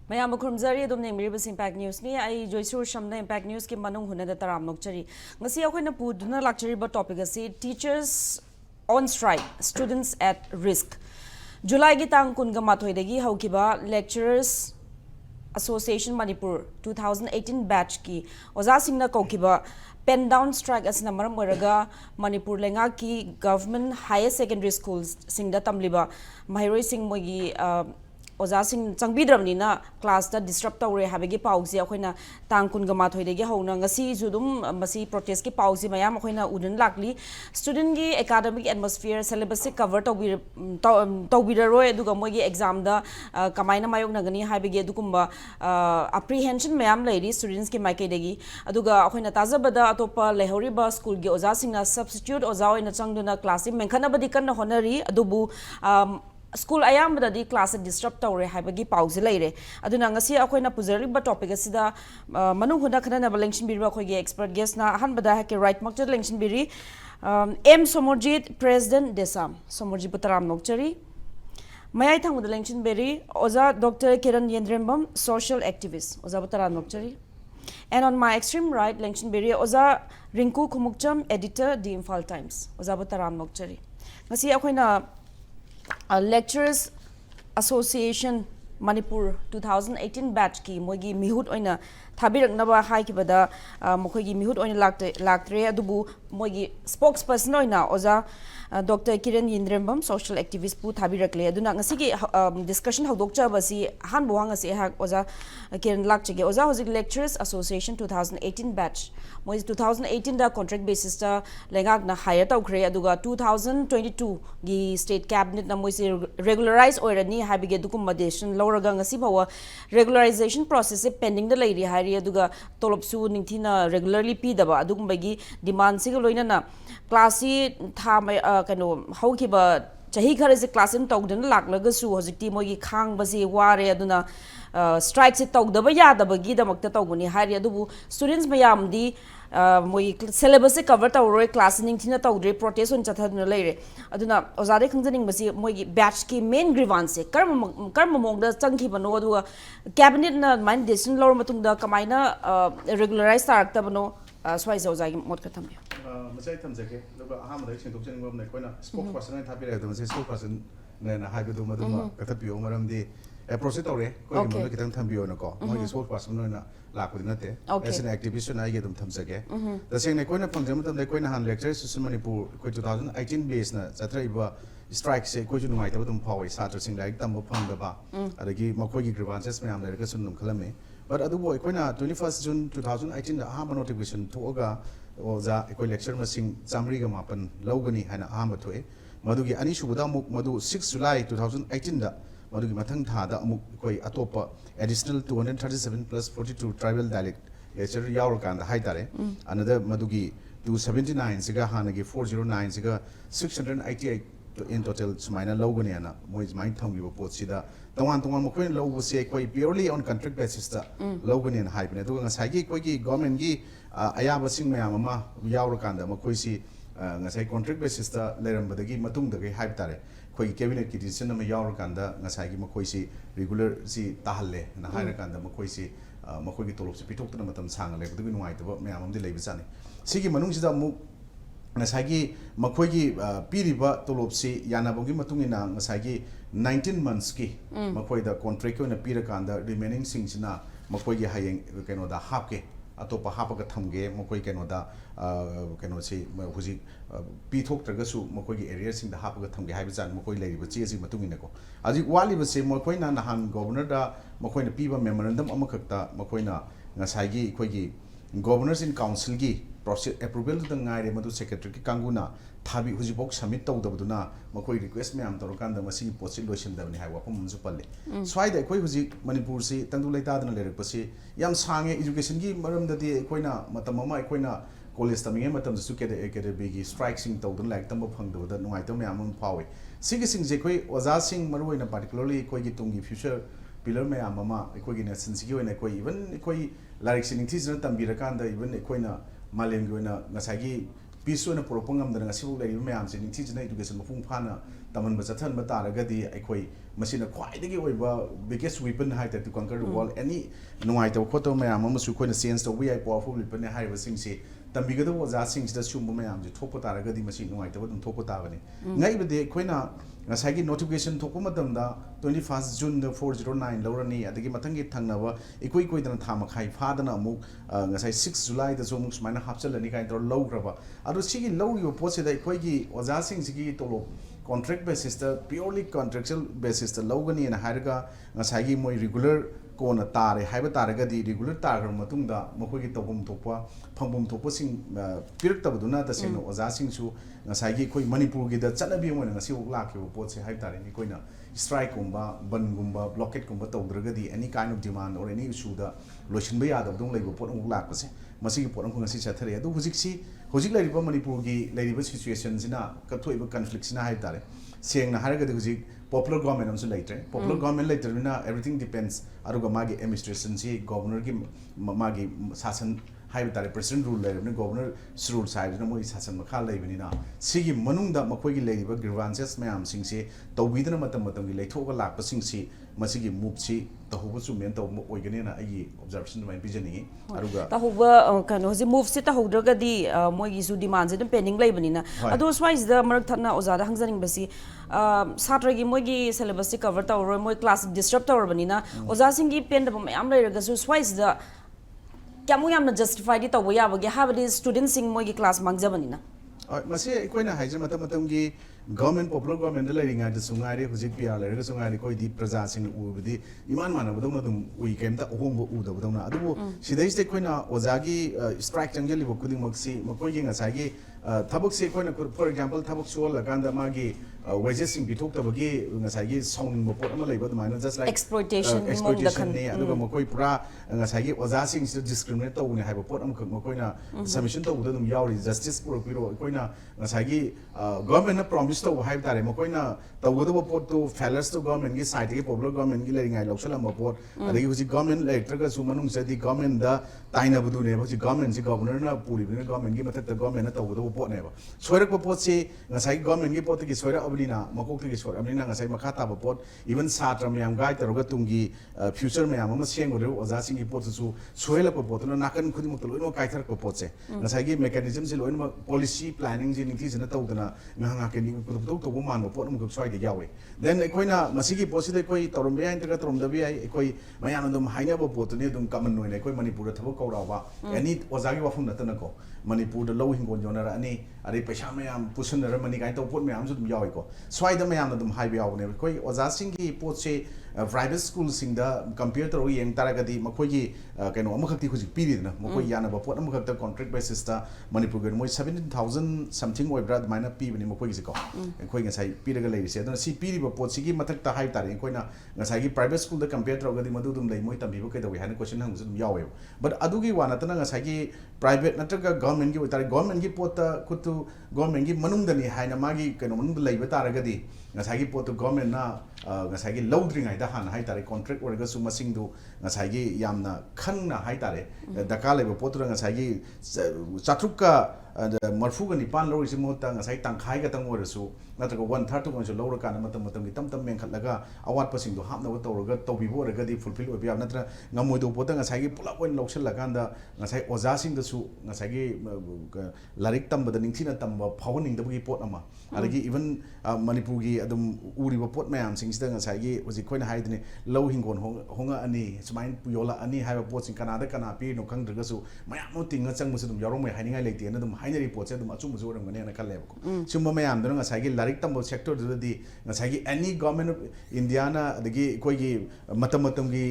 Mayam Kurumzari adum nemribas Impact News ni ai Joyshree Usham na Impact News ki Manung Hutna da taram nokchari ngasi akoina puduna lakchari ba topic asi teachers on strike, students at risk. July gi tang kun ga mathoi dagi haukiba lecturers Association Manipur 2018 batch ki oza singna kaukiba pen down strike asina maram oiraga Manipur lenga ki government higher secondary schools singda tamliba mahiroi sing mogi oza sing changbidramni na class da disrupt tawre habegi pausi akoina tangkun ga mathoi degi hona ngasi judum masi protest ki pausi mayam akoina udun lakli student gi academic atmosphere syllabus se cover tawbiraroi aduga mogi exam da kamaina mayok nagani habegi adukumba apprehension mayam lady students ki maike degi aduga akoina tajabada atopa lehoriba school gi oza singna substitute oza oina changduna class menkhana badi kan honari adubu school ayam di class disrupt tawre haibagi pause leire aduna ngasi akoina puzariba topic asida Manung Hutna khana ba lengsin biri akoigi expert guest na han bada hake right mak lengsin biri M Somorjit president DESAM Somorjit butaram nokchari mayai thang da lengsin biri oza Dr. Kiran Yendrembam social activist oza butaram nokchari and on my extreme right lengsin biri oza Rinku Khumukcham editor the Imphal Times oza butaram nokchari ngasi akoina Lecturers Association Manipur 2018 batch ki mogi mihut oina thabirak naba hai ki bada mogi mihut oina laktre adubu mogi spokesperson oina oza Dr. Kiran Yendrembam social activist pu thabirak le aduna ngasi ki discussion hadok cha basi han buang ase ha oza Kiran lakchege oza hozik Lecturers Association 2018 batch moi 2018 da contract basis ta lengak na hire tawkhre aduga 2022 gi state cabinet na moi se regularize oirani habige dukum madation loraga ngasi bawa regularization process se pending da leiri hari aduga tolopsu ningthina regularly pi daba adugum bagi demand sig loina na class tha kano haukiba chahi khare se class in tawdan laklaga su hojikti mogi khang basi ware aduna strike se tawdaba yadaba gi damakta tawguni hari adubu students mayam di moi syllabus se cover tawroi class ningthina tawdre protest on chathaduna leire aduna ozade khangjaning basi mogi batch ki main grievance se karma mongda changki bano aduga cabinet na mind decision lor matungda kamaina regularize tarakta bano swai zozai mot ka thamya masai thamjake loba ahamda singtok chengom na koina spokesperson thapi ra dum se spokesperson na haibu maduma kathapiyo maramdi approach tawre koi mo kitang thambiyo na ko mo spokesperson na lakudi nate as an activist na ige dum thamjake the sing ne koina phangjem tam de koina han lecture susun Manipur koi 2018 base na chatra iba strike se koi ju nungai tabum phawai satra sing like tam phang da ba adagi makoi gi grievances me am le ka sunum khalame but adu boy koina 21st June 2018 da ahama notification thoga oza ekoi lecture masing chamri ga mapan logani hana ahama thoe madugi ani subuda muk madu 6 July 2018 da madugi mathang tha da amuk ekoi atopa additional 237 plus 42 tribal dialect lecture yaur kan da haitare another madugi 279 siga hanagi 409 siga 688 in total sumaina logani ana moi main thangi bo pot sida tongan mo koin logo se koi purely on contract basis ta logani an hype ne to ngasai gi koi gi government gi ayaba sing mayam ama yaur kan da mo koi si ngasai contract basis ta leram badagi matung da gi hype tare koi cabinet ki decision ma yaur kan da ngasai gi mo koi si regular si tahalle na haira kan da mo koi si mo koi gi tolop si pitok ta matam sang le badagi nuai to mayam am de leiba sane sigi manung sida mu ngasagi makoigi piriba tolopsi yanabongi matungina ngasagi 19 months ki makoida contract na pirakanda remaining singsina makoigi hayeng keno da hapke atopa hapaga thamge makoi keno da keno si huji pithok tragasu makoigi area sing da hapaga thamge haiba jan makoi leiriba chi asi matungina ko aji wali ba se makoina nahan governor da makoina piba memorandum amakhakta makoina ngasagi koigi governors in council gi process approval to ngai madu secretary ki kanguna thabi hujibok submit tawdabduna makoi request me am torokanda masi posi lotion dabni hai wapam munju palle swai da koi huji Manipur si tangdu leita dana lerak pasi yam sange education gi maram dadi koina matamama koina college taminge matam su ke academy gi strike sing tawdun like tamba phangdabda nungai tam yam am phawi sigi sing je koi oza sing maruina particularly koi gi tungi future pillar me amama koi gi nation sigi wena koi even koi larik sining this tambirakanda even koina malem goina ngasagi piso na propongam da ngasibu lai me am se ningthi jina education mafung phana taman ba chathan ba taragadi aikhoi masina khwaidagi oiba biggest weapon haita to conquer the world any nuai to khoto mayam amasu khoina sense to we ai powerful weapon ne haiba singsi tambigada oja singsida sumba mayam je thokpo taragadi masi nuai to dum thokpo tabani ngai bade khoina ngasagi notification thokpo matamda 21st June 409 lorani adagi mathangi thangnaba ikoi koi dana thama khai phadana amuk ngasai 6 July da so muk sumaina hapchalani kai to lograba adu sigi logyo poche da ikoi gi oja singsigi tolo contract basis ta purely contractual basis ta logani na haraga ngasagi moi regular kona tare haiba taragadi regular targar matungda mokoi gi tobum thokpa phangbum thokpa sing pirak tabaduna ta sing oja sing su ngasagi koi Manipur gi da chanabi mo ngasi lakhi poche hai tare ni koina strike kumba ban gumba blockade kumba tawdragadi any kind of demand or any issue da lotion ba yada dong laibo pot ong lakpase masi gi pot ong ngasi chathare adu hujik laiba Manipur gi laiba situation sina kathoiba conflict sina hai tare seng na haragadi hujik popular government amsu later popular government later na everything depends aruga magi administration si governor gi magi sasan haiba tare president rule later ni governor rule side na moi sasan makha laibani na sigi manungda makoi gi laiba grievances mayam singse tawbidana matam gi laithoga lakpa singsi masigi move si tahuba su men taw oigani na ai observation mai bijani aruga tahuba kano ji move si tahudra di moi gi su demand je pending laibani na adu swise da marak thana oza da hangjaring basi satra gi moi gi syllabus si cover tawro moi class disrupt tawrbani na oza singi pen da mayam lairaga su swise da kyamu yamna justify di tawba yabage habadi student sing moi gi class mangjabani na masi koina haije matam gi government popular government la ringa de sungai hujik pia la re sungai koi di praja sing ubudi iman mana bodong dum ui kem ta ohong u da bodong na adu sidai ste koina ozagi strike jangle li bokuding maksi makoi gi ngasai gi thabuk se koina for example thabuk sol la ganda magi wages sing bitok tabagi ngasai gi sounding mo pot ama leiba dum just like exploitation ne adu makoi pura ngasai gi oza sing discriminate to ne haiba pot am khak makoi na submission to dum yauri justice puro piro koina ngasai gi government na promise to haib tare makoina tawdo pot to failures to government gi side gi popular government gi leringai loksala ma pot adagi huji government electric ga sumanung se di government da taina budu ne huji government si governor na puri ne government gi matak government na tawdo pot ne ba soirak po pot se ngasai government gi pot gi soira ablina makok gi soira ablina ngasai makha ta ba pot even satra myam gai taroga tungi future myam ma sengo re oza singi pot su soila po pot na nakan khudi muk lo kai thar ko pot se ngasai gi mechanism si lo policy planning ji ningthi jena tawdana nga ke ni to man mo pot muk swai de yawe then ekoina masigi posida koi torombe ai integra toromda bi ai ekoi mayan dum haina bo pot ne dum kaman noi ne koi Manipur thabo ko rawa any ozagi wafum natana ko Manipur da low hingon jonara ani ari paisa mayam pusun ra mani kai to pot mayam dum yawe ko swai da mayam dum hai bi yaw ne koi oza singi pot se private school sing da compare to yeng taragadi makoi gi kaino amakhakti khuji piri na makoi yana ba pot amakhakta contract basis ta Manipur ga moi 17,000 something oi brad maina pi bani makoi gi ko ekoi ngasai piraga lei se adona si piri ba pot sigi mathak ta hai tare koina ngasai gi private school da compare to gadi madu dum lei moi tambi ba kai da wi hana question hang dum yawe but adu gi wana tana ngasai gi private natraga government gi utare government gi pot ta kutu government gi manung da ni haina magi kaino manung da lei ba taragadi ngasai gi pot government na ngasai gi lowdring ai da han hai tare contract orga su masing du ngasai gi yamna khangna hai tare daka lei ba pot ra ngasai gi chatrukka marfu ga nipan lo isi mota ngasai tangkhai ga tang orasu natraga 1/3 to gonso lowra kana matam gi tam men khatlaga awat pasing do hapna wa tawraga tawbi bo raga di fulfill obi am natra ngamoi do pota ngasai gi pulap wen loksel laganda ngasai oza sing da su ngasai gi larik tam bada ningthina tam ba phawning da gi pot ama adagi even Manipur gi adum uri ba pot mayam sing sida ngasai gi oji khoina haidne low hingon honga ani sumain puyola ani haiba pot sing kana da kana pi no khang draga su mayam no tinga chang musu dum yarong mai haningai leite na dum hainari pot se dum achum musu ram gane na khalle ko sumba mayam da ngasai gi larik tam sector di ngasai gi any government of India na adagi koi gi matam gi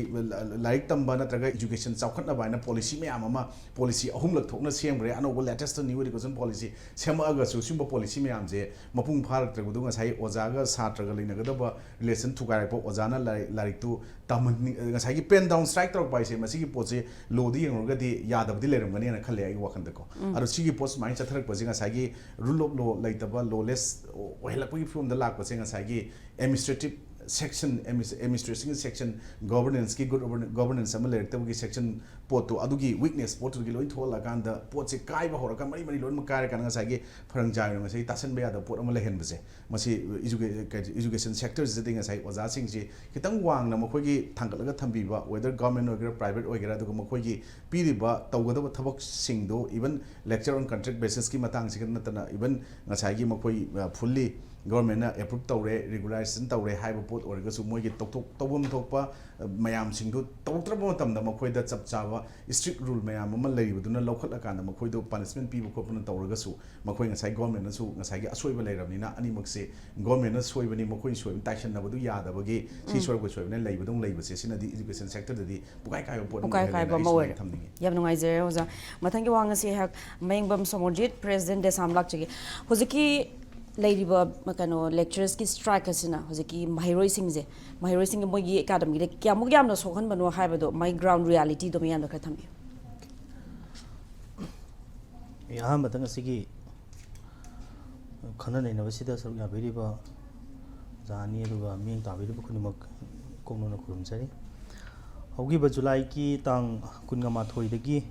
larik tam ba na traga education chawkhat na ba na policy mayam ama policy ahum lak thokna sembre ano latest new education policy sema aga su sumba policy mayam je mapung pharak traga du ngasai oja ga satra ga leina ga da ba relation thukai po oja na larik tu tam ngasai gi pen down strike tok bai se masi gi pot se lo di yeng ga di yadab di leram gani na khalle ai wakhan da ko aro sigi post mai chatharak ba ngasai gi rule of law laitaba lawless ohelak pi from the lak ba ngasai gi administrative section administration section governance ki good governance am le rekta gi section pot to adugi weakness pot to gi loi thola kan da pot se kai ba hora kan mari mari loi ma kai kan sa gi pharang jai ma sai tasan ba ya da pot am le hen ba se masi education sector je ding sai oza sing ji kitang wang na ma khoi gi thangkal ga thambi ba whether government or private or gra du ma khoi gi pi ba tawgada ba thabak sing do even lecture on contract basis ki matang si kan na even ngasai gi ma khoi fully government na approve tawre regulation tawre haiba pot orga su moi gi tawbum thokpa mayam sing du tawtraba matam da makhoi da chap chawa strict rule mayam ma lei buduna lokhat akanda makhoi do punishment pi bu khopna tawraga su makhoi ngasai government na su ngasai gi asoi ba leiramni na ani makse government na soi bani makhoi soi taishan na budu ya da bagi si soi ko soi na lei budung lei base sina di education sector da di bukai kai pot bukai kai ba mawe yam nungai zere oza mathangi wang se hak Mengbam Somorjit president DESAM lakchigi hojiki Ladiba Makano lecturers ki strike asina hojiki mahiroi singje mahiroi sing mogi academy de kyamuk yamna sokhan bano haibado my ground reality do miyam ka thambi ya matang asigi khana nei na basida saruk ya beriba jani aduga ming ta beriba kunimak komno na kurum sari hogi ba July ki tang kunga ma thoi dagi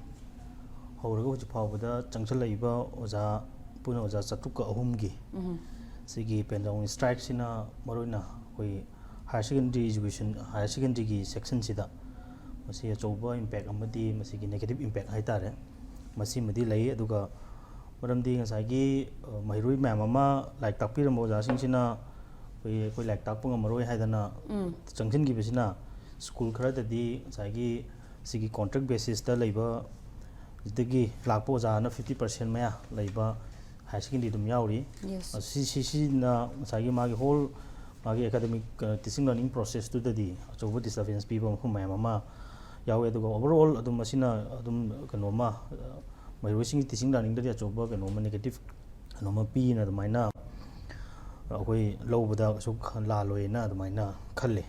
horaga hoji phawada changchal laiba oza puna oza chatuk ahum gi sigi pendong strike sina maroina koi higher secondary education higher secondary gi section sida masi achoba impact amadi masi gi negative impact haitare masi madi lai aduga maramdi ngasai gi mairui ma'am ama like takpiram oza sing sina koi like takpunga maroi haidana changchin gi besina school khara dadi ngasai gi sigi contract basis da laiba dagi lakpo oza na 50% maya laiba high secondary dum yauri si na sagi magi whole magi academic teaching learning process to the achobu disturbance people khum mama yawe do overall adum masina adum kanoma mai rosing teaching learning da achobu kanoma negative kanoma pi na maina akoi lobada su la loina maina khalle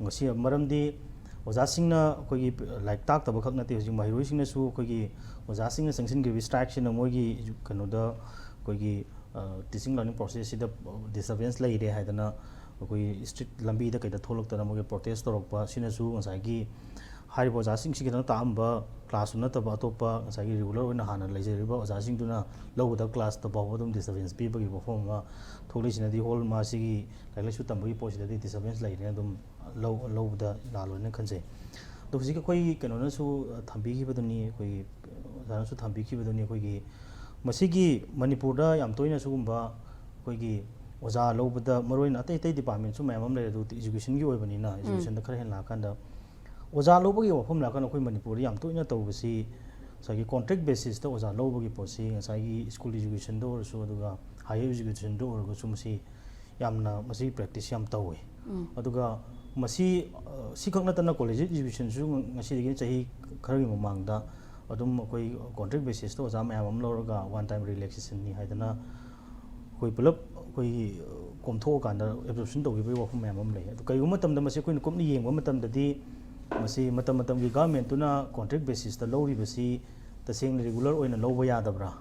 ngasi maramdi oza singna koi like tak tabak khak na te hojing mai rosing na su koi oza singna sanction gi distraction mogi kanoda कोई teaching learning process सिदा disturbance लेरे हाइदना कोई street लंबी दा कइदा थोलक तना मोगे प्रोटेस्ट तोरकपा सिनसु ngsaigi हारिबो जासिंग सिगिना तामबा क्लास नतबा अतोपा ngsaigi रेगुलर ओइना हाना लेजेरिबा जासिंग दुना लौदा क्लास तबा दम डिस्टर्बेंस पीबगी परफॉर्म मा थोलिसिना दि होल मा सिगी लाइलेसु तंबगी पोसिदा दि डिस्टर्बेंस लेरे दम लौदा लालोने खनसे तो हजिक कोई कनोनसु थंबीगी बदनी कोई जानसु थंबीगी बदनी कोई मसीगी मणिपुर दा याम तोइना सुगुंबा कोइगी ओजा लौबदा मरोइन अतै अतै डिपार्टमेंट सु मैम ले दु एजुकेशन गी ओइबनिना एजुकेशन दा खरे हेन लाकांदा ओजा लौबगी वफम लाकान कोइ मणिपुर याम तोइना तौबसी सगी कॉन्ट्रैक्ट बेसिस दा ओजा लौबगी पोसी सगी स्कूल एजुकेशन दो सु दुगा हायर एजुकेशन दो और सु मसी यामना मसी प्रैक्टिस याम तौवे अदुगा मसी सिखकना तना कॉलेज एजुकेशन सु ngasi degi chahi khari mamangda adum koi contract basis to oza mayam am lorga one time relaxation ni haidana koi pulap koi komtho kanda absorption to gi wa phum mayam am lei to kai gum matam da masi koi komni yengba matam da di masi matam gi government tuna contract basis ta lori basi taseng regular oina loba ya dabra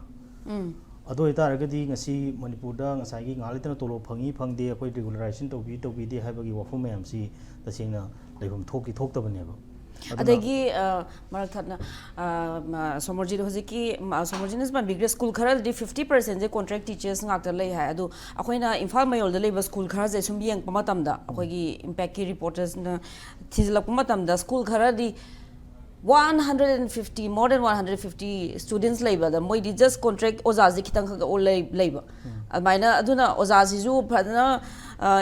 ado itaraga di ngasi manipur da ngasai gi ngali tana tolo phangi phangde koi regularization to bi de haibagi wa phum mayam si tasengna leifam thoki thoktabane ba adagi marathana Somorjit hojiki Somorjit is ban bigger school khara di 50% je contract teachers ngak ta lei ha adu akoina Imphal mayol da leba school khara je sum yeng pamatam da akoigi impact ki reporters na thizlak pamatam da school khara di 150 more than 150 students labor the moi just contract ozazi kitang kha o labor amaina aduna ozazi ju phadna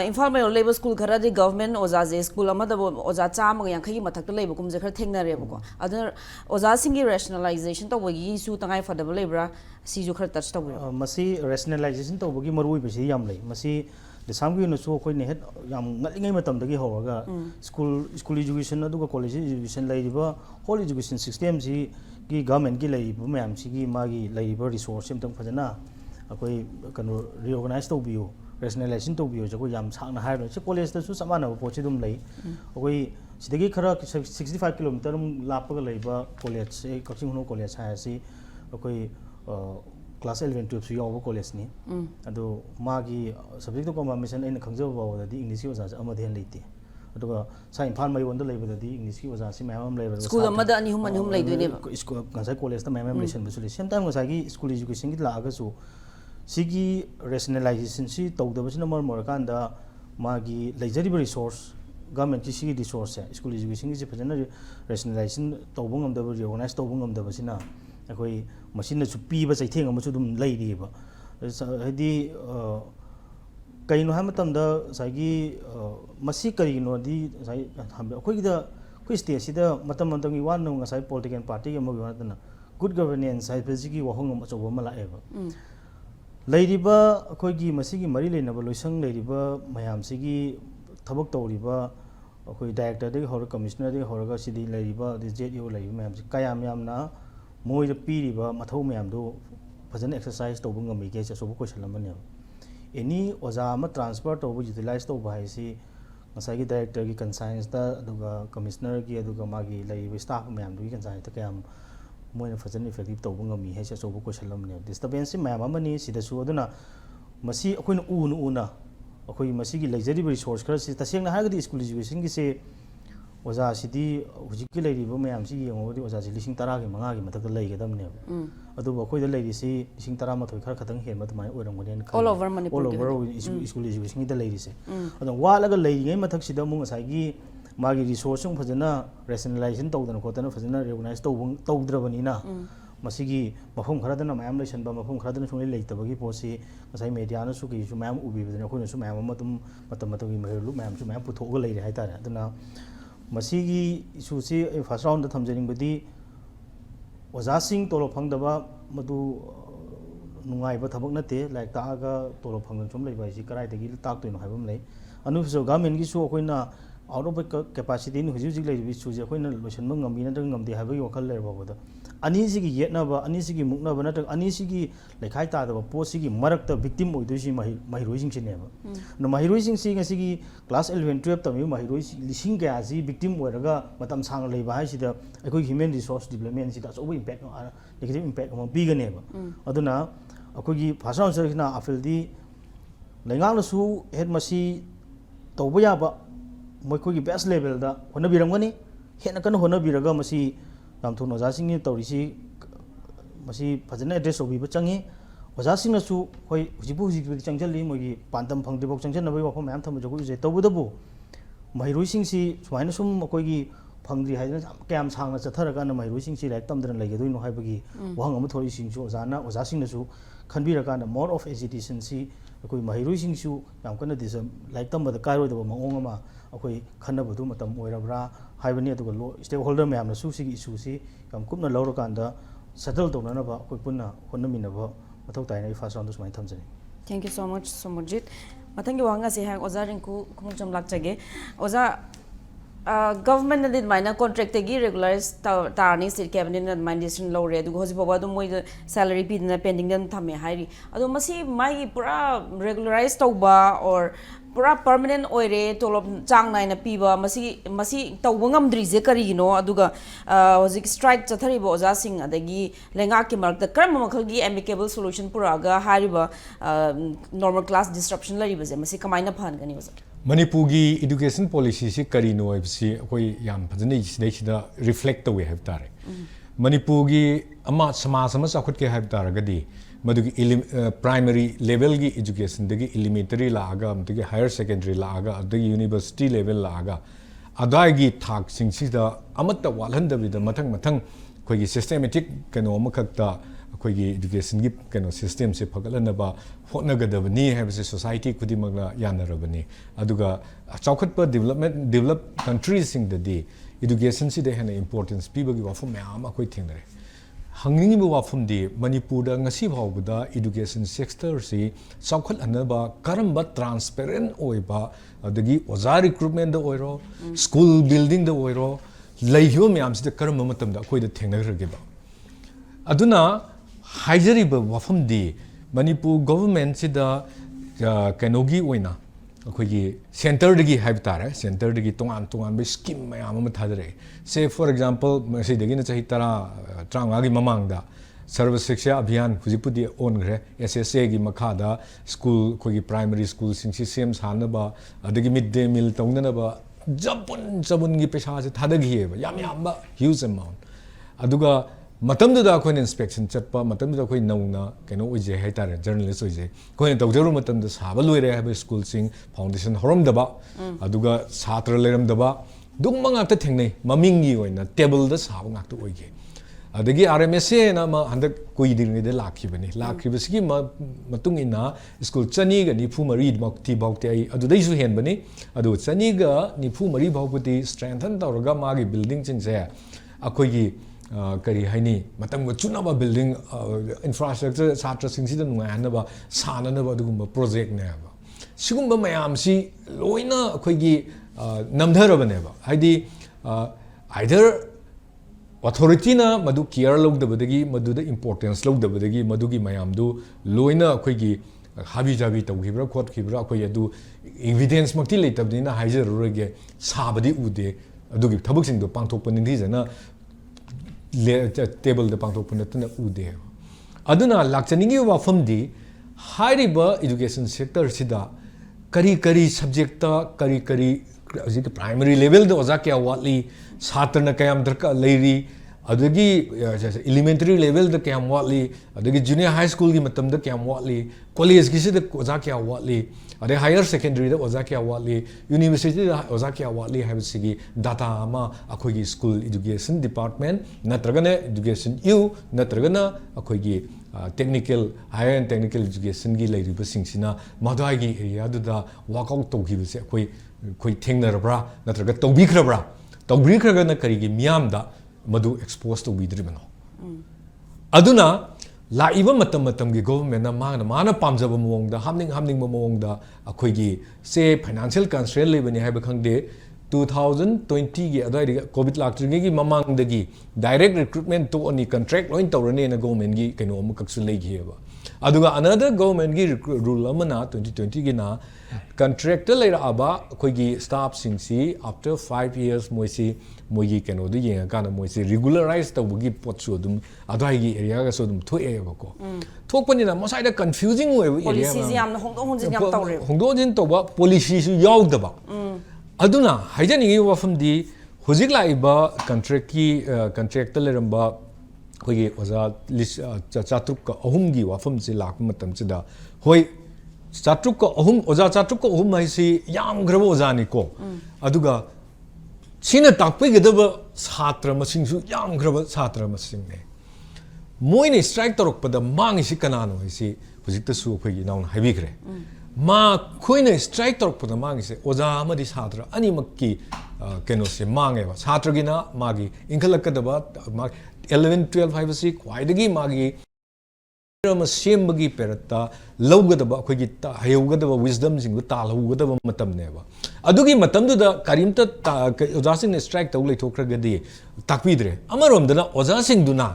Imphal mayol labor school khara di government ozazi school amada oza cham yang khai mathak ta labor kum je khar thengna re ko aduna oza singi rationalization to wagi su tangai fadable labor si ju khar touch to masi rationalization to wagi marui besi yam lei masi DESAM gi no so koi ne het yam ngai matam dagi horaga school education aduga college education laiba whole education system si gi government gi laiba mayam si gi magi laiba resource sem tang phajana akoi kanu reorganize to biu rationalization to biu jago yam sakna hairo se college ta su samana bo pochi dum lai akoi sidagi khara 65 km lapaga laiba college se Kakching Hono college ha si akoi class 11 12 su yawa college ni ado magi subject combination aina khangjaw bawdadi English ki oja ama den leite aduga sa Imphal mai wonda leibadadi English ki oja si mayam lei school amada ani hum lei doi ne school gansa college ta mayam relation busuli same time ga gi school education ki la ga su sigi rationalization si tawdabasina mor kan da magi leijari resource government ki sigi resource school education ki fajana rationalization tawbungam da organize tawbungam da basina akoi machine na chu pi ba chaitheng am chu dum lei ri ba hadi kaino ha matam da sagi masi kari no di sai akoi da koi state sida matam matam gi wan no ngasai political party am gi wan good governance sai physiki wa hongam achoba mala e ba leiriba akoi gi masi gi mari leina ba loisang leiriba mayam sigi thabak tawriba akoi director de hor commissioner de hor ga sidi leiriba de JU leiriba mayam kayam yamna moi da piriba mathau mayam do fajana exercise tawba ngami ge cha sobu question lamane any oja ma transfer tawba utilize tawba hai si ngasai gi director gi conscience da aduga commissioner gi aduga magi leiriba staff mayam do gi conscience ta kayam moina fajana effective tawba ngami he cha sobu question lamane disturbance mayam amani sida su aduna masi akoina una akoi masi gi luxury resource khara si taseng na hagadi school education gi se oja sidi hujiki leiriba mayam si yengodi oja si 10,000 gi 5 gi mathak lei ga damne adu akoi da leiri si 10,000 khara khatang hen ma tumai oirang gone all over Manipur all over school education gi da leiri se adu wala ga leiri ngai mathak sida mung asai gi magi resource sung fajana rationalization tawdana khotana fajana recognize tawdrabani na masigi mafum kharadana mayam leison ba mafum kharadana sung leitabagi posi ngasai media na su ki su mayam ubi bidana khoi su mayam matum gi mahelu mayam su mayam puthoga leire hai tare aduna masigi issue si first round da thamjaring badi oja sing tolo phangdaba madu nungai ba thabak nate like ta ga tolo phangdan chum leiba si karai dagi tak toino haibam lei anu so government gi su akoina out of capacity ni huji jig leibi su je akoina lotion bang ngami na dang ngamde haibagi wakal leir ba ani sigi yetna ba ani sigi mukna ba na ani sigi lekhai ta da ba po sigi marak ta victim oidoi si mahiroi sing sine ba no mahiroi sing si ngasigi class 11 12 tami mahiroi lising kaya si victim oiraga matam sang leiba hai sida akoi human resource development sida so impact negative impact ma bigane ba aduna akoi gi phasa answer na afil di lengang su head masi tawba ya ba moi ko gi best level da hona birangani hena kan hona biraga masi ramthun oja sing ni tawrisi masi fajana address obi ba changi oja sing na su hoi hujibu changjali mogi pantam phangdi bok changjan nabai wafam mayam tham jogu je tawbudabu mahiroi sing si sumaina sum akoi gi phangdi haidana kyam sangna chatharaga na mahiroi sing si like tamdran laigedoi no haibagi wahang am thori sing su oja sing na su khanbiraga na more of agitation si akoi mahiroi sing su yam kana DESAM like tambada kairoi da maong ama akoi khanabadu matam oirabra haibani aduga stakeholder mayam na su sigi issue si kam kupna lawrakanda settle tawna ba akoi punna honnamina ba mathau taina first round sumai thamjani thank you so much Somorjit mathangi wanga se hang oja Rinku Khumukcham lakchage oja government na din maina contract gi regularize tarni state cabinet na main decision law re du hoji baba du moi salary pi na pending den thame hairi adu masi mai pura regularize tawba or pura permanent oire tolop chang nai na piba masi tawba ngamdri je kari no aduga hoji strike chathari bo oja sing adagi lenga ki mark da kram makhal gi amicable solution pura ga hariba normal class disruption lari baje masi kamaina phan gani oja Manipur gi education policy si kari no si koi yam phajani sida reflect tawe have tare Manipur gi ama samaj sama sakhut ke have tare gadi madugi primary level gi education dagi elementary la aga mtigi higher secondary la aga adagi university level la aga adai gi thak sing sida amatta walhan da mathang koi gi systematic kano makhakta koi gi education gi kano system se phagalana ba hotna gadabani have society kudimagla yanarabani aduga chawkhatpa develop countries sing the education si de hana importance pibagi wafum mayam akoi thingnare hangni bu wafum di Manipur da ngasi bawda education sector si chawkhat anaba karamba transparent oiba adagi oza recruitment da oiro school building da oiro laihyo mayam si da karamba matam da akoi da thengnagrage ba aduna haijariba wafam di Manipur government sida kanogi oina akoigi center dagi haibtare center dagi tongan be scheme mayam ama thadare say for example masi dagi na chahi tara tranga gi mamang da सर्व शिक्षा अभियान हुजिपुदी ओनग्रे SSA की मखादा school कोई primary school सिंसी same सानबा अदगी mid day meal तौननबा जबुन की पैसा से थादगिएबा याम याम huge amount अदुगा मतमदुदा अखोइन inspection चटपा मतमदुदा अखोइ नौना कनो ओइजे हाइतारे जर्नलिस्ट ओइजे कोइन तौजरु मतमद साबा लोइरे हाबे स्कूल सिंग फाउंडेशन हरमदबा अदुगा छात्र लेरमदबा दुंग ngakta thengnei mamingi oina table da sabu ngakta oige adagi RMSA na ma handak kuiding de lakhibani lakhibasigi matung ina school chani ga ni phu mari mokti bokte ai adu dai su hen bani adu chani ga ni phu mari bokti strengthen tawraga magi building ching se akoi gi kari haini matam ga chunaba building infrastructure chatra sing si da nungai hanaba sana na ba dugumba project ne ba sigumba mayam si loina akoi gi namdharabane ba haidi either authority na madu care logdabadagi madu da importance logdabadagi madu gi mayam du loina akhoi gi habi jabi tawgibra khot khibra akhoi adu evidence makti leitabdina haijarurage sabadi ude adu gi thabuk sing do pangthok paningi jana table da pangthok panatna ude aduna lakchaningi wa famdi hairiba education sector sida kari subject ta kari primary level the oza kya watli satrna kayam darka leiri adagi elementary level the kayam watli adagi junior high school gi matam da kayam watli college gi se the oza kya watli ade higher secondary da oza kya watli university da oza kya watli habsigi data ama akhoi gi school education department natragane education u natragana akhoi gi technical higher and technical education gi leiri ba singsina madai gi area da workout tawgi se akhoi कोई थेंगनरब्रा नत्रगा तौबिख्रब्रा तौबिख्रगना करिगी मियामदा मदु expose तौबिद्रिबनो अदुना Laiba मतम की government माना पामजब मओंगदा हामनिंग मओंगदा अखोइगी से financial constraint लेबनी हाइबा खंगदे 2020 की अदाइदि Covid लाक्ट्रिंग की ममांगदगी direct recruitment तो अनि contract lion तौरने ना गवर्नमेंट की कनो अम कक्सु लेगिएबा अदुगा अनदर गवर्नमेंट की रूल अमना 2020 की ना contractor later aba khoigi staff singsi after 5 years moisi moigi keno du yenga kana moisi regularize tawgi potsu dum adai gi area ga so dum thoe ba ko thokpani na mosai da confusing we area policies yam na hongdong yam tawre hongdong tawba policy su yaw da ba aduna haijani gi wafam di hojik lai ba contract ki contractor leramba khoigi oza list chatruk ka ahum gi wafam se lak matam chida hoi चाट्रुक अहुम ओजा चाट्रुक अहुम HiAce याम grub ओजानी को अदुगा सिना ताकपै गदब छात्र मसिंगसु याम grub छात्र मसिंगने मोइने strike तोरकपदा मांगिसि कनानो HiAce हुजिक्तसु अखोइगी noun हाइबिग्रे मा खोइने strike तोरकपदा मांगिसे ओजा अमदि छात्र अनिमक्की केनोसे मांगेबा छात्रगिना मागी इंखलकदबा 11 12 हाइबसि ख्वाइदगी मागी सेमबगी पेरता लौगदबा अखोइगी हायौगदबा विजडम सिंग तालौगदबा मतमनेबा अदुगी मतमदुदा करिमता ओजासिंग ने स्ट्राइक तौ लेथोख्रगदि ताकपीद्रे अमरोमदना ओजासिंगदुना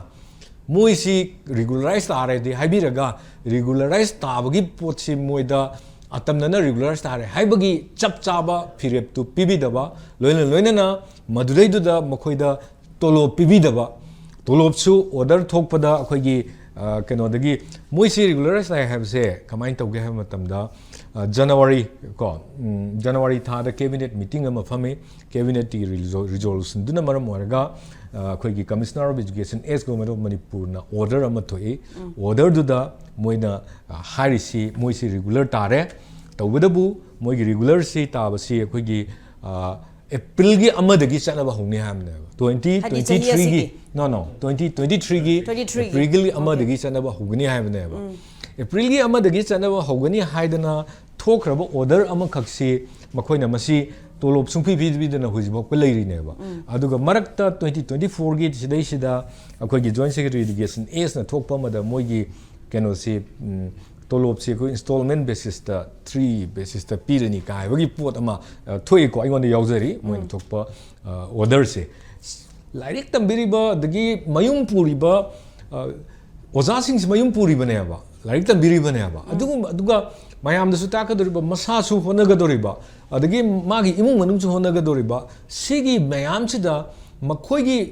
मोइसी रेगुलराइज तारेदि हाइबिरगा रेगुलराइज ताबगी पोटसि मोइदा अतमनना रेगुलराइज तारे हाइबगी चपचाबा फिरेपतु पिबिदबा लोइना मदुदैदुदा मखोइदा तोलो पिबिदबा तोलोपसु ऑर्डर थोकपदा अखोइगी कनोदगी मोइसी रेगुलराइज लाइ हैबसे कमाइन तौगे है मतमदा जनवरी को जनवरी था द कैबिनेट मीटिंग अमा फमे कैबिनेट की रिजोल्यूशन दुना मरम ओरगा अखोइगी commissioner of education S government of Manipur ना ऑर्डर अमा थोई ऑर्डर दुदा मोइना हारिसी मोइसी रेगुलर तारे तौबदबु मोइगी रेगुलर सी ताबसी अखोइगी April की अमदगी चनबा होने हमने 2023 की नो 2023 की April की अमदगी चनबा होगनी हमने April की अमदगी चनबा होगनी हाइदना थोखरबा ऑर्डर अम खक्सी मखोइना मसी तोलोब सुंफी बिदना हुजिबक पे लेरिनेबा अदुगा मरक्ता 2024 की सिदैसिदा अखोइगी जॉइंट सेक्रेटरी एजुकेशन एस ना थोकपा मदा मोइगी केनोसी तोलोब से को इंस्टॉलमेंट बेसिस ता 3 बेसिस ता पीरनी काय वगी पोट अमा थोइ को आइगोन यावजरी मोइन थोकपा ऑर्डर से लाइक तंबिरिबा दगी मयुम पुरिबा ओजासिंग मयुम पुरिबनेबा लाइक तंबिरिबनेबा अदुगा mayamdasu takadoriba masasu honnagadoriba adagi magi imung manungsu honnagadoriba sigi mayamsida makhoi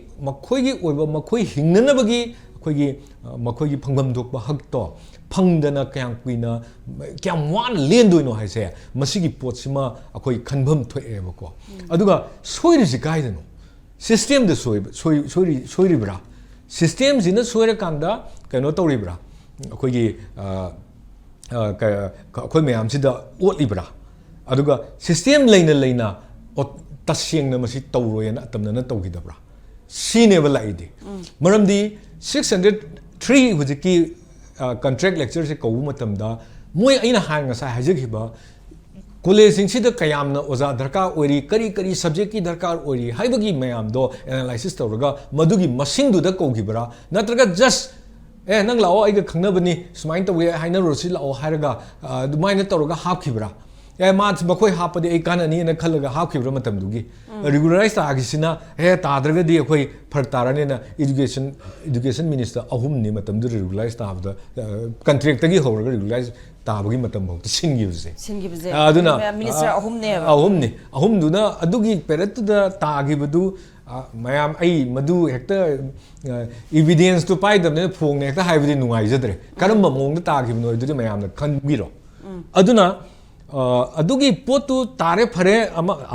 oiba makhoi hingnanabagi ꯑꯩꯈꯣꯏꯒꯤ ꯃꯈꯣꯏꯒꯤ ꯐꯪꯐꯝ ꯊꯣꯛꯄ ꯍꯛꯇꯣ ꯐꯪꯗꯅ ꯀꯌꯥꯝ ꯀꯨꯏꯅ ꯀꯌꯥꯝ ꯋꯥꯅ ꯂꯦꯟꯗꯣꯏꯅꯣ ꯍꯥꯏꯁꯦ ꯃꯁꯤꯒꯤ ꯄꯣꯠꯁꯤꯃ ꯑꯩꯈꯣꯏ ꯈꯟꯐꯝ ꯊꯣꯛꯑꯦꯕꯀꯣ ꯑꯗꯨꯒ ꯁꯣꯏꯔꯤꯁꯤ ꯀꯥꯏꯗꯅꯣ ꯁꯤꯁꯇꯦꯝꯗ ꯁꯣꯏꯔꯤꯕ꯭ꯔꯥ ꯁꯤꯁꯇꯦꯝꯁꯤꯅ ꯁꯣꯏꯔꯀꯥꯟꯗ ꯀꯩꯅꯣ ꯇꯧꯔꯤꯕ꯭ꯔꯥ ꯑꯩꯈꯣꯏꯒꯤ ꯑꯩꯈꯣꯏ ꯃꯌꯥꯝꯁꯤꯗ ꯑꯣꯠꯂꯤꯕ꯭ꯔꯥ ꯑꯗꯨꯒ ꯁꯤꯁꯇꯦꯝ ꯂꯩꯅ ꯇꯁꯦꯡꯅ ꯃꯁꯤ ꯇꯧꯔꯣꯏꯅ ꯑꯇꯝꯅꯅ ꯇꯧꯈꯤꯗꯕ꯭ꯔꯥ ꯁꯤꯅꯦꯕ ꯂꯥꯛꯏꯗꯤ ꯃꯔꯝꯗꯤ 603 ꯍꯧꯖꯤꯛꯀꯤ ꯀꯟꯇ꯭ꯔꯦꯛ ꯂꯦꯛꯆꯔꯁꯦ ꯀꯧꯕ ꯃꯇꯝꯗ ꯃꯣꯏ ꯑꯩꯅ ꯉꯁꯥꯏ ꯍꯥꯏꯖꯈꯤꯕ ꯀꯣꯂꯦꯖꯁꯤꯡꯁꯤꯗ ꯀꯌꯥꯝꯅ ꯑꯣꯖꯥ ꯗꯔꯀꯥꯔ ꯑꯣꯏꯔꯤ ꯀꯔꯤ ꯁꯕꯖꯦꯛꯀꯤ ꯗꯔꯀꯥꯔ ꯑꯣꯏꯔꯤ ꯍꯥꯏꯕꯒꯤ ꯃꯌꯥꯝꯗꯣ ꯑꯦꯅꯥꯂꯥꯏꯁꯤꯁ ꯇꯧꯔꯒ ꯃꯗꯨꯒꯤ ꯃꯁꯤꯡꯗꯨꯗ ꯀꯧꯈꯤꯕ꯭ꯔꯥ ꯅꯠꯇ꯭ꯔꯒ ꯖꯁ ꯅꯪ ꯂꯥꯛꯑꯣ ꯑꯩꯒ ꯈꯪꯅꯕꯅꯤ ꯁꯨꯃꯥꯏꯅ ꯇꯧꯒꯦ ꯍꯥꯏꯅꯔꯨꯔꯁꯤ ꯂꯥꯛꯑꯣ ꯍꯥꯏꯔꯒ ꯑꯗꯨꯃꯥꯏꯅ ꯇꯧꯔꯒ ꯍꯥꯞꯈꯤꯕ꯭ꯔꯥ ꯃꯈꯣꯏ ꯍꯥꯞꯄꯗꯤ ꯑꯩ ꯀꯥꯟꯅꯅꯤꯅ ꯈꯜꯂꯒ ꯍꯥꯞꯈꯤꯕ꯭ꯔꯥ ꯃꯇꯝꯗꯨꯒꯤ ꯔꯤꯒꯨꯂꯔꯥꯏꯖ ꯇꯥꯈꯤꯁꯤꯅ ꯇꯥꯗ꯭ꯔꯒꯗꯤ ꯑꯩꯈꯣꯏ ꯐꯔꯛ ꯇꯥꯔꯅꯤꯅ ꯏꯗꯨꯀꯦꯁꯟ ꯃꯤꯅꯤꯁꯇꯔ ꯑꯍꯨꯝꯅꯤ ꯃꯇꯝꯗꯨꯗ ꯔꯤꯒꯨꯂꯔꯥꯏꯖ ꯇꯥꯕꯗ ꯀꯟꯇ꯭ꯔꯦꯛꯇꯒꯤ ꯍꯧꯔꯒ ꯔꯤꯒꯨꯂꯔꯥꯏꯖ ꯇꯥꯕꯒꯤ ꯃꯇꯝꯐꯥꯎꯗ ꯁꯤꯟꯈꯤꯕꯁꯦ ꯑꯗꯨꯅ ꯃꯤꯅꯤꯁꯇꯔ ꯑꯍꯨꯝꯅꯦꯕ ꯑꯍꯨꯝꯗꯨꯅ ꯑꯗꯨꯒꯤ ꯄꯦꯔꯦꯠꯇꯨꯗ ꯇꯥꯈꯤꯕꯗꯨ ꯃꯌꯥꯝ ꯑꯩ ꯃꯗꯨ ꯍꯦꯛꯇ ꯏꯕꯤꯗꯦꯟꯁꯇꯨ ꯄꯥꯏꯗꯕꯅꯤꯅ ꯐꯣꯡꯅ ꯍꯦꯛꯇ ꯍꯥꯏꯕꯗꯤ ꯅꯨꯡꯉꯥꯏꯖꯗ꯭ꯔꯦ ꯀꯔꯝꯕ ꯃꯑꯣꯡꯗ ꯇꯥꯈꯤꯕꯅꯣ ꯑꯗꯨꯗꯤ ꯃꯌꯥꯝꯅ ꯈꯟꯕꯤꯔꯣ ꯑꯗꯨꯅ ꯑꯗꯨꯒꯤ ꯄꯣꯠꯇꯨ ꯇꯥꯔꯦ ꯐꯔꯦ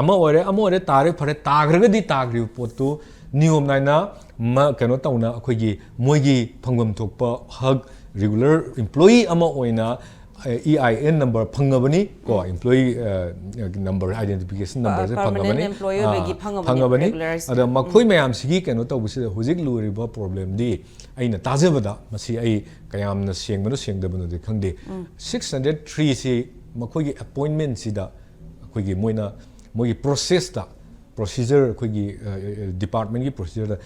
ꯑꯃ ꯑꯣꯏꯔꯦ ꯇꯥꯔꯦ ꯐꯔꯦ ꯇꯥꯈ꯭ꯔꯒꯗꯤ ꯇꯥꯈ꯭ꯔꯤꯕ ꯄꯣꯠꯇꯨ ꯅꯤꯌꯣꯝ ꯅꯥꯏꯅ ꯀꯩꯅꯣ ꯇꯧꯅ ꯑꯩꯈꯣꯏꯒꯤ ꯃꯣꯏꯒꯤ ꯐꯪꯐꯝ ꯊꯣꯛꯄ ꯍꯛ ꯔꯤꯒꯨꯂꯔ ꯏꯝꯄ꯭ꯂꯣꯌꯤ ꯑꯃ ꯑꯣꯏꯅ EIN number phangabani ko employee number identification number se phangabani ada makhoi mayam sigi keno tawbusida hujik luriba problem di aina tajabada masi ai kayamna sengbano sengdabano de khangde 603 si makhoi gi appointment sida khoi gi moina mogi process da procedure khoi gi department gi procedure da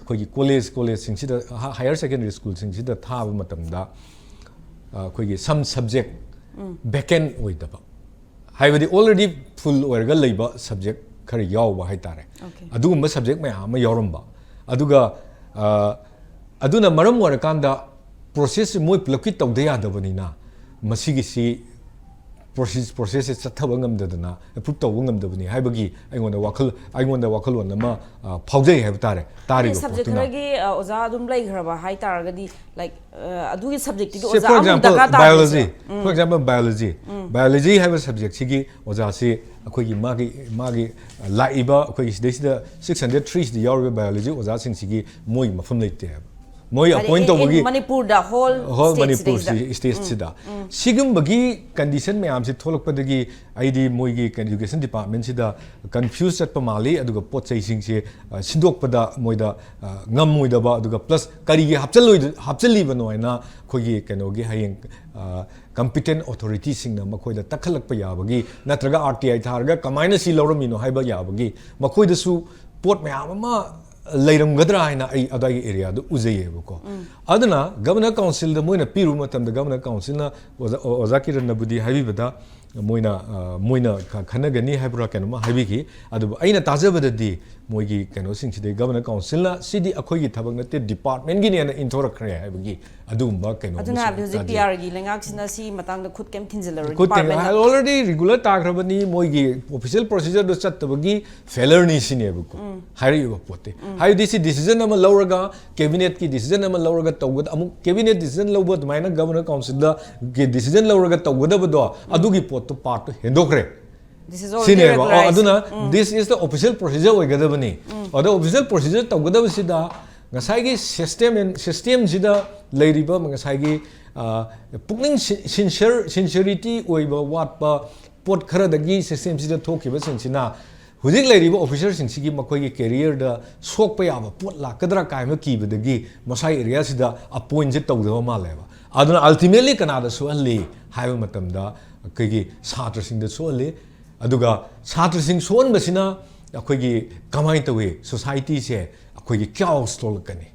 khoi gi college sing sida higher secondary school sing sida thaba matamda ꯑꯩꯈꯣꯏꯒꯤ some subject vacant ꯑꯣꯏꯗꯕ ꯍꯥꯏꯕꯗꯤ already full ꯑꯣꯏꯔꯒ ꯂꯩꯕ subject ꯈꯔ ꯌꯥꯎꯕ ꯍꯥꯏꯇꯥꯔꯦ ꯑꯗꯨꯒꯨꯝꯕ subject ꯃꯌꯥꯝ ꯑꯃ ꯌꯥꯎꯔꯝꯕ ꯑꯗꯨꯒ ꯑꯗꯨꯅ ꯃꯔꯝ ꯑꯣꯏꯔꯀꯥꯟꯗ process ꯃꯣꯏ ꯄꯨꯂꯞꯀꯤ ꯇꯧꯗ ꯌꯥꯗꯕꯅꯤꯅ ꯃꯁꯤꯒꯤꯁꯤ process ꯆꯠꯊꯕ ꯉꯝꯗꯗꯅ approve ꯇꯧꯕ ꯉꯝꯗꯕꯅꯤ ꯍꯥꯏꯕꯒꯤ ꯑꯩꯉꯣꯟꯗ ꯋꯥꯈꯜꯂꯣꯟ ꯑꯃ ꯐꯥꯎꯖꯩ ꯍꯥꯏꯕ ꯇꯥꯔꯦ ꯇꯥꯔꯤꯕ subject ꯈꯔꯒꯤ ꯑꯣꯖꯥ ꯑꯗꯨꯝ ꯂꯩꯈ꯭ꯔꯕ ꯍꯥꯏꯇꯥꯔꯒꯗꯤ like ꯑꯗꯨꯒꯤ subjectꯤ ꯑꯣꯖꯥ ꯑꯃ ꯗꯔꯀꯥꯔ ꯇꯥꯕꯁꯦ for example biology ꯍꯥꯏꯕ subject ꯁꯤꯒꯤ ꯑꯣꯖꯥꯁꯤ ꯑꯩꯈꯣꯏꯒꯤ ꯃꯥꯒꯤ ꯂꯥꯛꯏꯕ ꯑꯩꯈꯣꯏꯒꯤ ꯁꯤꯗꯩꯁꯤꯗ 603 ꯁꯤꯗ ꯌꯥꯎꯔꯤꯕ biology ꯑꯣꯖꯥꯁꯤꯡꯁꯤꯒꯤ ꯃꯣꯏꯒꯤ ꯃꯐꯝ ꯂꯩꯇꯦ ꯍꯥꯏꯕ moi appoint tawagi Manipur da whole state sida sigumbagi condition mayam si tholakpadagi aidi moigi education department sida confused chatpa mali aduga pot chai sing se sindokpada moida ngamoida ba aduga plus kari gi hapchali banoina khogi kenogi hayeng competent authority sing na makhoida takhalakpa yabagi natraga RTI tharga kamaina si lawramino haiba yabagi makhoida su pot mayam ma ꯂꯩꯔꯝꯒꯗ꯭ꯔꯥ ꯍꯥꯏꯅ ꯑꯩ ꯑꯗꯥꯏꯒꯤ ꯑꯦꯔꯤꯌꯥꯗꯨ ꯎꯖꯩꯌꯦꯕꯀꯣ ꯑꯗꯨꯅ governor ꯀꯥꯎꯟꯁꯤꯜꯗ ꯃꯣꯏꯅ ꯄꯤꯔꯨꯕ ꯃꯇꯝꯗ governor ꯀꯥꯎꯟꯁꯤꯜꯅ ꯑꯣꯖꯥ ꯀꯤꯔꯟꯅꯕꯨꯗꯤ ꯍꯥꯏꯕꯤꯕꯗ ꯃꯣꯏꯅ ꯈꯟꯅꯒꯅꯤ ꯍꯥꯏꯕ꯭ꯔꯥ ꯀꯩꯅꯣꯃ ꯍꯥꯏꯕꯤꯈꯤ ꯑꯗꯨꯕꯨ ꯑꯩꯅ ꯇꯥꯖꯕꯗꯗꯤ ꯃꯣꯏꯒꯤ ꯀꯩꯅꯣꯁꯤꯡꯁꯤꯗꯩ ꯒꯕꯔꯅꯔ ꯀꯥꯎꯟꯁꯤꯜꯅ ꯁꯤꯗꯤ ꯑꯩꯈꯣꯏꯒꯤ ꯊꯕꯛ ꯅꯠꯇꯦ ꯗꯤꯄꯥꯔꯠꯃꯦꯟꯒꯤꯅꯦꯅ ꯏꯟꯊꯣꯔꯛꯈ꯭ꯔꯦ ꯍꯥꯏꯕꯒꯤ ꯑꯗꯨꯒꯨꯝꯕ ꯀꯩꯅꯣ ꯑꯗꯨꯅ ꯍꯥꯏꯕꯗꯤ ꯍꯧꯖꯤꯛ PRꯒꯤ ꯂꯩꯉꯥꯛꯁꯤꯅ ꯁꯤ ꯃꯇꯥꯡꯗ ꯈꯨꯠ ꯀꯩꯝ ꯊꯤꯟꯖꯤꯜꯂꯔꯣꯏ ꯗꯤꯄꯥꯔꯠꯃꯦꯟꯅ ꯑꯣꯜꯔꯦꯗꯤ ꯔꯤꯒꯨꯂꯔ ꯇꯥꯈ꯭ꯔꯕꯅꯤ ꯃꯣꯏꯒꯤ ꯑꯣꯐꯤꯁꯤꯌꯦꯜ ꯄ꯭ꯔꯣꯁꯤꯖꯔꯗꯣ ꯆꯠꯇꯕꯒꯤ ꯐꯦꯂꯔꯅꯤ ꯁꯤꯅꯦꯕꯀꯣ ꯍꯥꯏꯔꯛꯏꯕ ꯄꯣꯠꯇꯤ ꯍꯥꯏꯕꯗꯤ ꯁꯤ ꯗꯤꯁꯤꯖꯟ ꯑꯃ ꯂꯧꯔꯒ ꯀꯦꯕꯤꯅꯦꯠꯀꯤ ꯗꯤꯁꯤꯖꯟ ꯑꯃ ꯂꯧꯔꯒ ꯇꯧꯒꯗ ꯑꯃꯨꯛ ꯀꯦꯕꯤꯅꯦꯠ ꯗꯤꯁꯤꯖꯟ ꯂꯧꯕ ꯑꯗꯨꯃꯥꯏꯅ ꯒꯕꯔꯅꯔ ꯀꯥꯎꯟꯁꯤꯜꯗ ꯗꯤꯁꯤꯖꯟ ꯂꯧꯔꯒ ꯇꯧꯒꯗꯕꯗꯣ ꯑꯗꯨꯒꯤ ꯄꯣꯠꯇꯣ ꯄꯥꯔꯠꯇꯣ ꯍꯦꯟꯗꯣꯛꯈ꯭ꯔꯦ ꯁꯤꯅꯦꯕ ꯑꯗꯨꯅ ꯗꯤꯁ ꯏꯁ ꯗ ꯑꯣꯐꯤꯁꯤꯌꯦꯜ ꯄ꯭ꯔꯣꯁꯤꯖꯔ ꯑꯣꯏꯒꯗꯕꯅꯤ ꯑꯗ ꯑꯣꯐꯤꯁꯤꯌꯦꯜ ꯄ꯭ꯔꯣꯁꯤꯖꯔ ꯇꯧꯒꯗꯕꯁꯤꯗ ꯉꯁꯥꯏꯒꯤ ꯁꯤꯁꯇꯦꯝꯁꯤꯗ ꯂꯩꯔꯤꯕ ꯉꯁꯥꯏꯒꯤ ꯄꯨꯛꯅꯤꯡ ꯁꯤꯟꯁꯤꯌꯔꯤꯇꯤ ꯑꯣꯏꯕ ꯋꯥꯠꯄ ꯄꯣꯠ ꯈꯔꯗꯒꯤ ꯁꯤꯁꯇꯦꯝꯁꯤꯗ ꯊꯣꯛꯈꯤꯕꯁꯤꯡꯁꯤꯅ ꯍꯧꯖꯤꯛ ꯂꯩꯔꯤꯕ ꯑꯣꯐꯤꯁꯔꯁꯤꯡꯁꯤꯒꯤ ꯃꯈꯣꯏꯒꯤ ꯀꯦꯔꯤꯌꯔꯗ ꯁꯣꯛꯄ ꯌꯥꯕ ꯄꯣꯠ ꯂꯥꯛꯀꯗ꯭ꯔꯥ ꯀꯥꯏꯅ ꯀꯤꯕꯗꯒꯤ ꯃꯁꯥꯏ ꯑꯦꯔꯤꯌꯥꯁꯤꯗ ꯑꯄꯣꯏꯟꯁꯦ ꯇꯧꯗꯕ ꯃꯥꯜꯂꯦꯕ ꯑꯗꯨꯅ ꯑꯜꯇꯤꯃꯦꯠꯂꯤ ꯀꯅꯥꯗ ꯁꯣꯛꯍꯜꯂꯤ ꯍꯥꯏꯕ ꯃꯇꯝꯗ ꯑꯩꯈꯣꯏꯒꯤ ꯁꯥꯇ꯭ꯔꯁꯤꯡꯗ ꯁꯣꯛꯍꯜꯂꯤ ꯑꯗꯨꯒ ꯁꯥꯇ꯭ꯔꯁꯤꯡ ꯁꯣꯛꯍꯟꯕꯁꯤꯅ ꯑꯩꯈꯣꯏꯒꯤ ꯀꯃꯥꯏꯅ ꯇꯧꯏ ꯁꯣꯁꯥꯏꯇꯤꯁꯦ ꯑꯩꯈꯣꯏꯒꯤ ꯀ꯭ꯌꯥꯎꯁ ꯊꯣꯛꯂꯛꯀꯅꯤ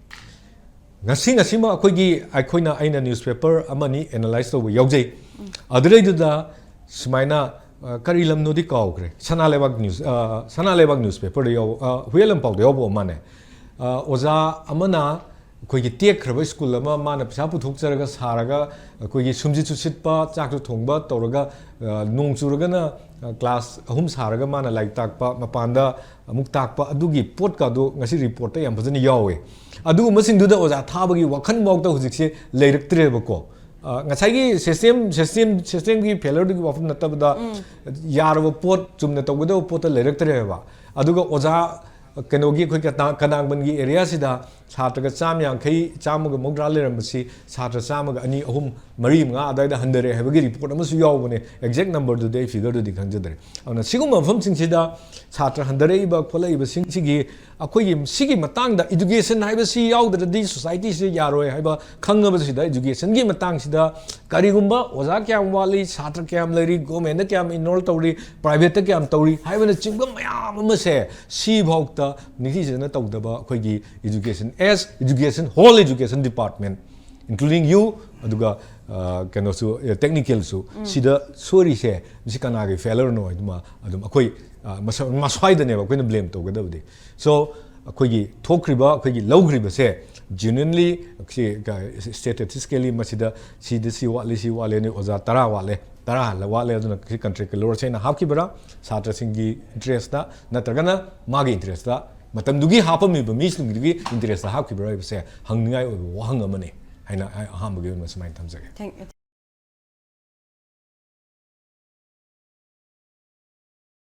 ꯉꯁꯤꯃꯛ ꯑꯩꯅ ꯅ꯭ꯌꯨꯁꯄꯦꯄꯔ ꯑꯃꯅꯤ ꯑꯦꯅꯥꯂꯥꯏꯖ ꯇꯧꯕ ꯌꯥꯎꯖꯩ ꯑꯗꯨꯗꯩꯗꯨꯗ ꯁꯨꯃꯥꯏꯅ ꯀꯔꯤ ꯂꯝꯅꯣꯗꯤ ꯀꯥꯎꯈ꯭ꯔꯦ ꯁꯅꯥꯂꯩꯕꯥꯛ ꯅ꯭ꯌꯨꯁꯄꯦꯄꯔꯗ ꯌꯥꯎꯕ ꯍꯨꯏꯌꯦꯟ ꯂꯟꯄꯥꯎꯗ ꯌꯥꯎꯕ ꯑꯃꯅꯦ ꯑꯣꯖꯥ ꯑꯃꯅ ꯑꯩꯈꯣꯏꯒꯤ ꯇꯦꯛꯈ꯭ꯔꯕ ꯁ꯭ꯀꯨꯜ ꯑꯃ ꯃꯥꯅ ꯄꯩꯁꯥ ꯄꯨꯊꯣꯛꯆꯔꯒ ꯁꯥꯔꯒ ꯑꯩꯈꯣꯏꯒꯤ ꯁꯨꯝꯖꯤꯠꯁꯨ ꯁꯤꯠꯄ ꯆꯥꯛꯁꯨ ꯊꯣꯡꯕ ꯇꯧꯔꯒ ꯅꯣꯡ ꯆꯨꯔꯒꯅ ꯀ꯭ꯂꯥꯁ 3 ꯁꯥꯔꯒ ꯃꯥꯅ ꯂꯥꯏꯔꯤꯛ ꯇꯥꯛꯄ ꯃꯄꯥꯟꯗ ꯑꯃꯨꯛ ꯇꯥꯛꯄ ꯑꯗꯨꯒꯤ ꯄꯣꯠꯀꯗꯣ ꯉꯁꯤ ꯔꯤꯄꯣꯔꯠꯇ ꯌꯥꯝ ꯐꯖꯅ ꯌꯥꯎꯋꯦ ꯑꯗꯨꯒꯨꯝꯕꯁꯤꯡꯗꯨꯗ ꯑꯣꯖꯥ ꯊꯥꯕꯒꯤ ꯋꯥꯈꯜꯐꯥꯎꯗ ꯍꯧꯖꯤꯛꯁꯦ ꯂꯩꯔꯛꯇ꯭ꯔꯦꯕꯀꯣ ꯉꯁꯥꯏꯒꯤ ꯁꯤꯁꯇꯦꯝꯒꯤ ꯐꯦꯂꯔꯗꯨꯒꯤ ꯋꯥꯐꯝ ꯅꯠꯇꯕꯗ ꯌꯥꯔꯕ ꯄꯣꯠ ꯆꯨꯝꯅ ꯇꯧꯒꯗꯕ ꯄꯣꯠꯇ ꯂꯩꯔꯛꯇ꯭ꯔꯦꯕ ꯑꯗꯨꯒ ꯑꯣꯖꯥ ꯀꯩꯅꯣꯒꯤ ꯑꯩꯈꯣꯏ ꯀꯅꯥꯡꯕꯟꯒꯤ ꯑꯦꯔꯤꯌꯥꯁꯤꯗ ꯁꯥꯇ꯭ꯔꯒ 150 150 ꯂꯩꯔꯝꯕꯁꯤ ꯁꯥꯇ꯭ꯔ 100 2 3 4 5 ꯑꯗꯥꯏꯗ ꯍꯟꯊꯔꯦ ꯍꯥꯏꯕꯒꯤ ꯔꯤꯄꯣꯔꯠ ꯑꯃꯁꯨ ꯌꯥꯎꯕꯅꯦ ꯑꯦꯛꯖꯦꯛ ꯅꯝꯕꯔꯗꯨꯗꯤ ꯑꯩ ꯐꯤꯒꯔꯗꯨꯗꯤ ꯈꯪꯖꯗ꯭ꯔꯦ ꯑꯗꯨꯅ ꯁꯤꯒꯨꯝꯕ ꯃꯐꯝꯁꯤꯡꯁꯤꯗ ꯁꯥꯇ꯭ꯔ ꯍꯟꯊꯔꯛꯏꯕ ꯈꯣꯠꯂꯛꯏꯕꯁꯤꯡꯁꯤꯒꯤ ꯑꯩꯈꯣꯏꯒꯤ ꯁꯤꯒꯤ ꯃꯇꯥꯡꯗ ꯏꯗꯨꯀꯦꯁꯟ ꯍꯥꯏꯕꯁꯤ ꯌꯥꯎꯗ꯭ꯔꯗꯤ ꯁꯣꯁꯥꯏꯇꯤꯁꯤ ꯌꯥꯔꯣꯏ ꯍꯥꯏꯕ ꯈꯪꯉꯕꯁꯤꯗ ꯏꯗꯨꯀꯦꯁꯟꯒꯤ ꯃꯇꯥꯡꯁꯤꯗ ꯀꯔꯤꯒꯨꯝꯕ ꯑꯣꯖꯥ ꯀꯌꯥꯝ ꯋꯥꯠꯂꯤ ꯁꯥꯇ꯭ꯔ ꯀꯌꯥꯝ ꯂꯩꯔꯤ ꯒꯣꯔꯃꯦꯟꯗ ꯀꯌꯥꯝ ꯏꯟꯔꯣꯜ ꯇꯧꯔꯤ ꯄ꯭ꯔꯥꯏꯚꯦꯠꯇ ꯀꯌꯥꯝ ꯇꯧꯔꯤ ꯍꯥꯏꯕꯅꯆꯤꯡꯕ ꯃꯌꯥꯝ ꯑꯃꯁꯦ ꯁꯤꯐꯥꯎꯗ ꯅꯤꯡꯊꯤꯖꯅ ꯇꯧꯗꯕ ꯑꯩꯈꯣꯏꯒꯤ ꯏꯗꯨꯀꯦꯁꯟ ꯑꯦꯁ ꯏꯗꯨꯀꯦꯁꯟ ꯍꯣꯜꯏꯗꯨꯀꯦꯁꯟ department including you aduga kenosu technical su sida sorry se misi kanagi failure no aduma adum akoi maswai da ne ba koi blame to gadabdi so akoi gi thokriba akoi gi logriba se genuinely statistically masida si wale ne oza tara wale aduna ki country ke lor chaina hapki bara satra singi interest da natragana magi interest da matamdugi hapami ba misngi interest da hapki bara se hangningai wahang amane haina ahambugi ma sumai tamjage Thank you.